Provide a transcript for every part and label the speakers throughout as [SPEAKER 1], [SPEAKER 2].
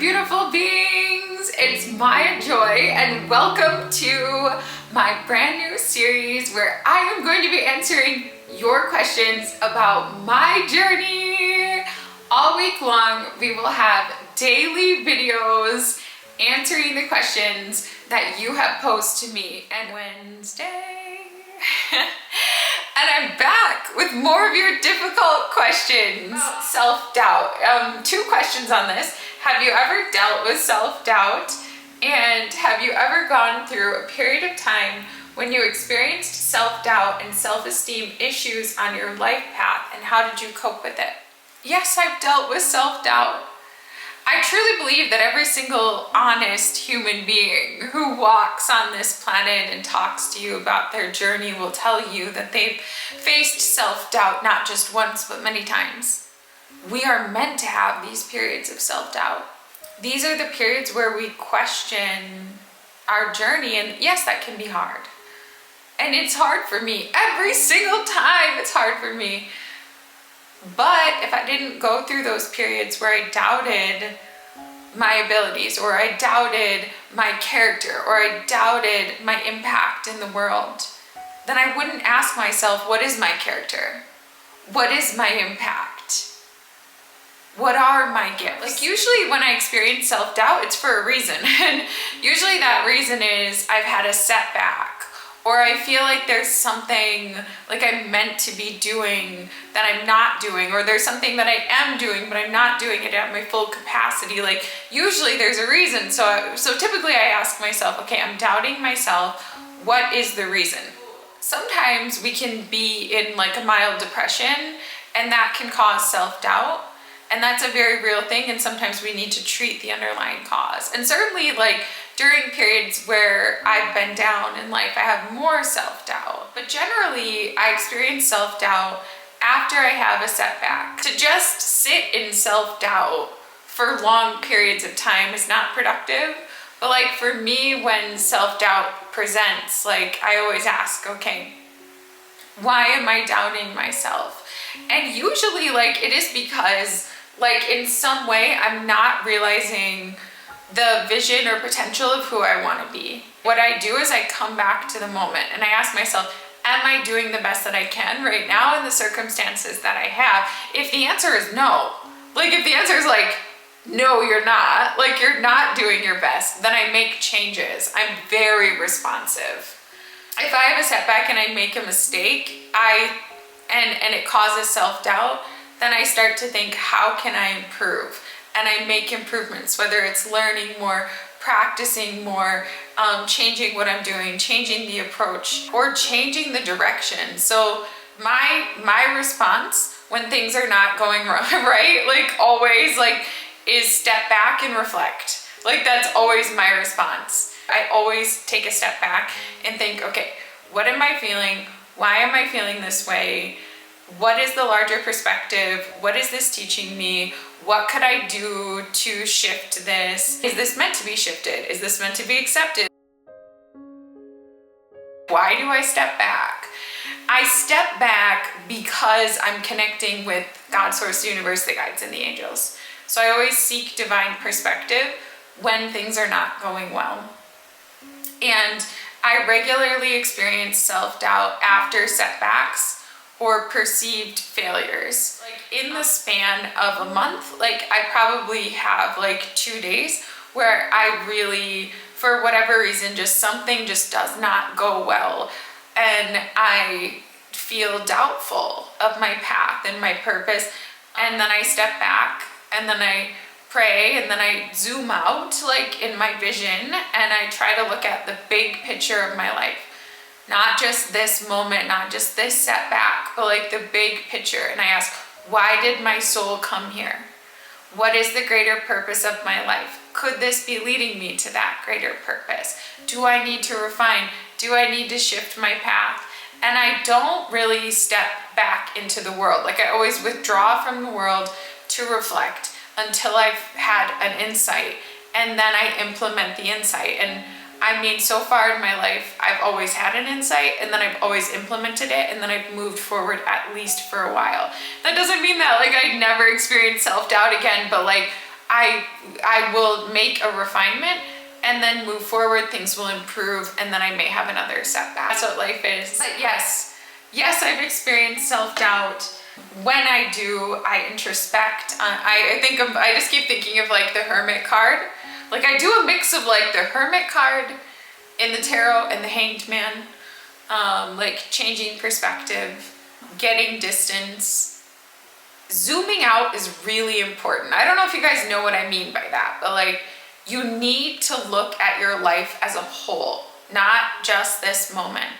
[SPEAKER 1] beautiful beings. It's Maya Joy and welcome to my brand new series where I am going to be answering your questions about my journey. All week long we will have daily videos answering the questions that you have posed to me. And Wednesday and I'm back with more of your difficult questions. Self-doubt. Two questions on this. Have you ever dealt with self-doubt? And have you ever gone through a period of time when you experienced self-doubt and self-esteem issues on your life path, and how did you cope with it? Yes, I've dealt with self-doubt. I truly believe that every single honest human being who walks on this planet and talks to you about their journey will tell you that they've faced self-doubt not just once, but many times. We are meant to have these periods of self-doubt. These are the periods where we question our journey, and yes, that can be hard. And it's hard for me. Every single time it's hard for me. But if I didn't go through those periods where I doubted my abilities, or I doubted my character, or I doubted my impact in the world, then I wouldn't ask myself, what is my character? What is my impact? What are my gifts? Like, usually when I experience self-doubt, it's for a reason. And usually that reason is I've had a setback, or I feel like there's something like I'm meant to be doing that I'm not doing, or there's something that I am doing but I'm not doing it at my full capacity. Like, usually there's a reason. So typically I ask myself, okay, I'm doubting myself. What is the reason? Sometimes we can be in like a mild depression, and that can cause self-doubt. And that's a very real thing, and sometimes we need to treat the underlying cause. And certainly, like, during periods where I've been down in life, I have more self-doubt. But generally, I experience self-doubt after I have a setback. To just sit in self-doubt for long periods of time is not productive. But like, for me, when self-doubt presents, like, I always ask, okay, why am I doubting myself? And usually, like, it is because, like, in some way I'm not realizing the vision or potential of who I want to be. What I do is I come back to the moment and I ask myself, am I doing the best that I can right now in the circumstances that I have? If the answer is no, like, if the answer is like, no, you're not, like, you're not doing your best, then I make changes. I'm very responsive. If I have a setback and I make a mistake, and it causes self-doubt, then I start to think, how can I improve? And I make improvements, whether it's learning more, practicing more, changing what I'm doing, changing the approach, or changing the direction. So my response when things are not going right, like, always, like, is step back and reflect. Like, that's always my response. I always take a step back and think, okay, what am I feeling? Why am I feeling this way? What is the larger perspective? What is this teaching me? What could I do to shift this? Is this meant to be shifted? Is this meant to be accepted? Why do I step back? I step back because I'm connecting with God, Source, the universe, the guides, and the angels. So I always seek divine perspective when things are not going well. And I regularly experience self-doubt after setbacks or perceived failures. Like, in the span of a month, like, I probably have like 2 days where I really, for whatever reason, just something just does not go well. And I feel doubtful of my path and my purpose. And then I step back, and then I pray, and then I zoom out, like, in my vision, and I try to look at the big picture of my life. Not just this moment, not just this setback, but like the big picture. And I ask, why did my soul come here? What is the greater purpose of my life? Could this be leading me to that greater purpose? Do I need to refine? Do I need to shift my path? And I don't really step back into the world. Like, I always withdraw from the world to reflect until I've had an insight, and then I implement the insight. And I mean, so far in my life, I've always had an insight, and then I've always implemented it, and then I've moved forward at least for a while. That doesn't mean that, like, I never experienced self-doubt again, but like, I will make a refinement and then move forward, things will improve, and then I may have another setback. That's what life is. But yes, I've experienced self-doubt. When I do, I introspect. I just keep thinking of like the Hermit card. Like I do a mix of like the Hermit card in the tarot and the Hanged Man. Like changing perspective, getting distance. Zooming out is really important. I don't know if you guys know what I mean by that, but like you need to look at your life as a whole, not just this moment.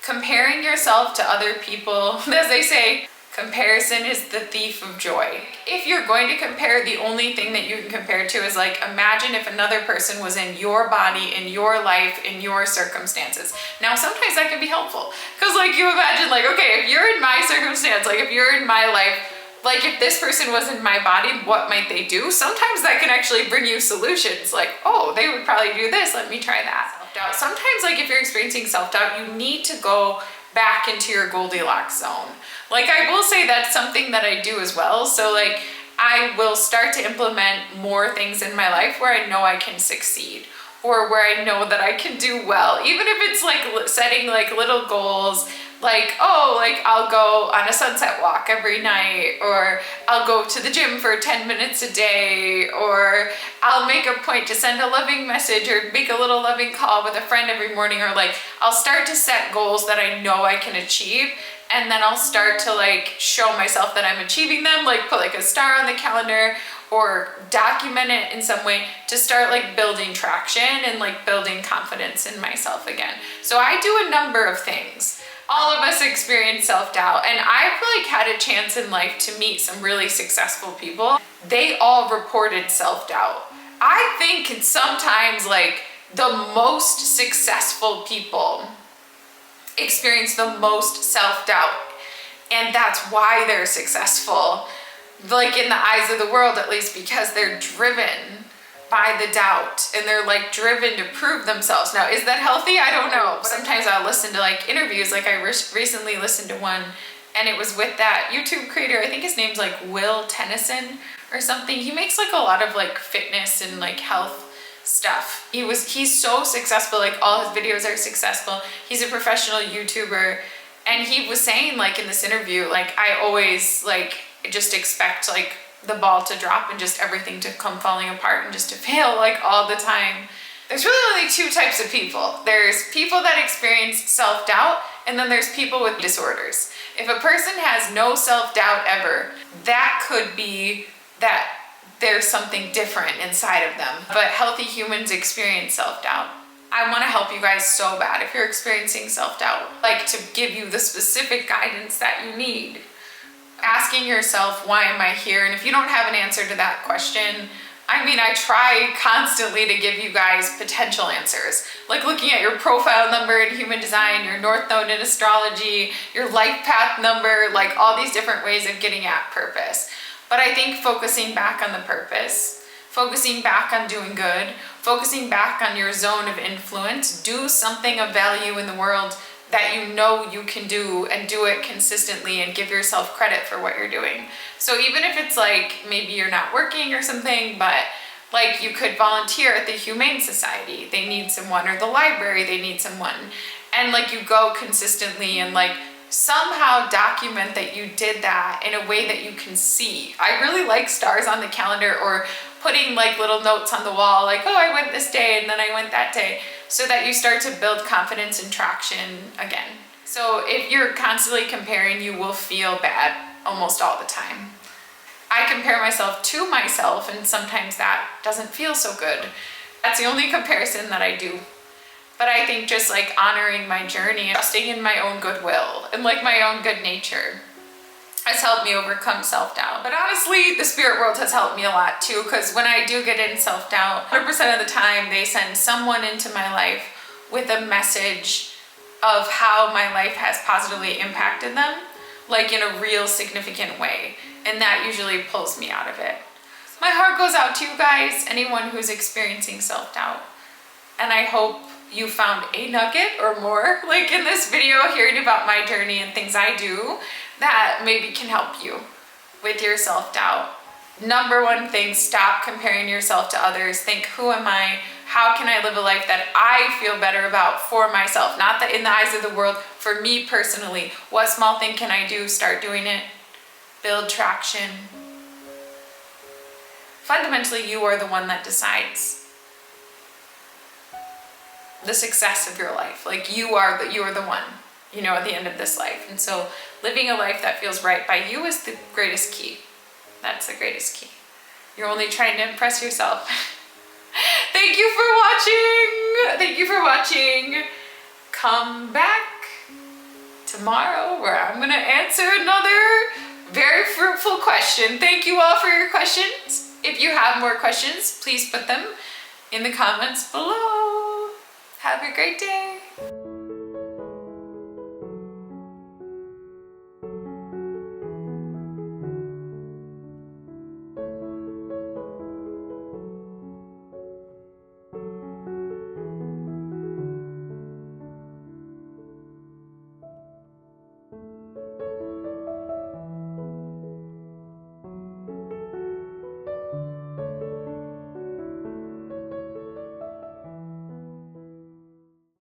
[SPEAKER 1] Comparing yourself to other people, as they say, comparison is the thief of joy. If you're going to compare, the only thing that you can compare to is like, imagine if another person was in your body, in your life, in your circumstances. Now, sometimes that can be helpful because like you imagine like, okay, if you're in my circumstance, like if you're in my life, like if this person was in my body, what might they do? Sometimes that can actually bring you solutions. Like, oh, they would probably do this. Let me try that. Self-doubt. Sometimes like if you're experiencing self-doubt, you need to go back into your Goldilocks zone. Like I will say that's something that I do as well. So like I will start to implement more things in my life where I know I can succeed or where I know that I can do well. Even if it's like setting like little goals, like, oh, like I'll go on a sunset walk every night, or I'll go to the gym for 10 minutes a day, or I'll make a point to send a loving message or make a little loving call with a friend every morning, or like I'll start to set goals that I know I can achieve, and then I'll start to like show myself that I'm achieving them, like put like a star on the calendar or document it in some way to start like building traction and like building confidence in myself again. So I do a number of things. All of us experience self-doubt, and I've like had a chance in life to meet some really successful people. They all reported self-doubt. I think sometimes like the most successful people experience the most self-doubt, and that's why they're successful, like in the eyes of the world at least, because they're driven by the doubt and they're like driven to prove themselves. Now, is that healthy? I don't know. Sometimes I'll listen to like interviews, like I recently listened to one, and it was with that YouTube creator, I think his name's like Will Tennyson or something. He makes like a lot of like fitness and like health stuff. He's so successful, like all his videos are successful. He's a professional YouTuber, and he was saying like in this interview, like I always like just expect like the ball to drop and just everything to come falling apart and just to fail like all the time. There's really only two types of people. There's people that experience self-doubt, and then there's people with disorders. If a person has no self-doubt ever, that could be that there's something different inside of them. But healthy humans experience self-doubt. I want to help you guys so bad if you're experiencing self-doubt, like to give you the specific guidance that you need. Asking yourself, why am I here? And if you don't have an answer to that question, I mean, I try constantly to give you guys potential answers, like looking at your profile number in human design, your north node in astrology, your life path number, like all these different ways of getting at purpose. But I think focusing back on the purpose, focusing back on doing good, focusing back on your zone of influence, do something of value in the world that you know you can do, and do it consistently and give yourself credit for what you're doing. So even if it's like maybe you're not working or something, but like you could volunteer at the Humane Society, they need someone, or the library, they need someone, and like you go consistently and like somehow document that you did that in a way that you can see. I really like stars on the calendar, or putting like little notes on the wall, like, oh, I went this day and then I went that day, so that you start to build confidence and traction again. So if you're constantly comparing, you will feel bad almost all the time. I compare myself to myself, and sometimes that doesn't feel so good. That's the only comparison that I do. But I think just like honoring my journey and trusting in my own goodwill and like my own good nature has helped me overcome self-doubt. But honestly, the spirit world has helped me a lot too, because when I do get in self-doubt, 100% of the time they send someone into my life with a message of how my life has positively impacted them, like in a real significant way. And that usually pulls me out of it. My heart goes out to you guys, anyone who's experiencing self-doubt. And I hope you found a nugget or more, like in this video, hearing about my journey and things I do that maybe can help you with your self-doubt. Number one thing, stop comparing yourself to others. Think, who am I? How can I live a life that I feel better about for myself? Not that in the eyes of the world, for me personally. What small thing can I do? Start doing it. Build traction. Fundamentally, you are the one that decides the success of your life. Like you are the one, you know, at the end of this life. And so living a life that feels right by you is the greatest key. That's the greatest key. You're only trying to impress yourself. Thank you for watching. Thank you for watching. Come back tomorrow where I'm gonna answer another very fruitful question. Thank you all for your questions. If you have more questions, please put them in the comments below. Have a great day.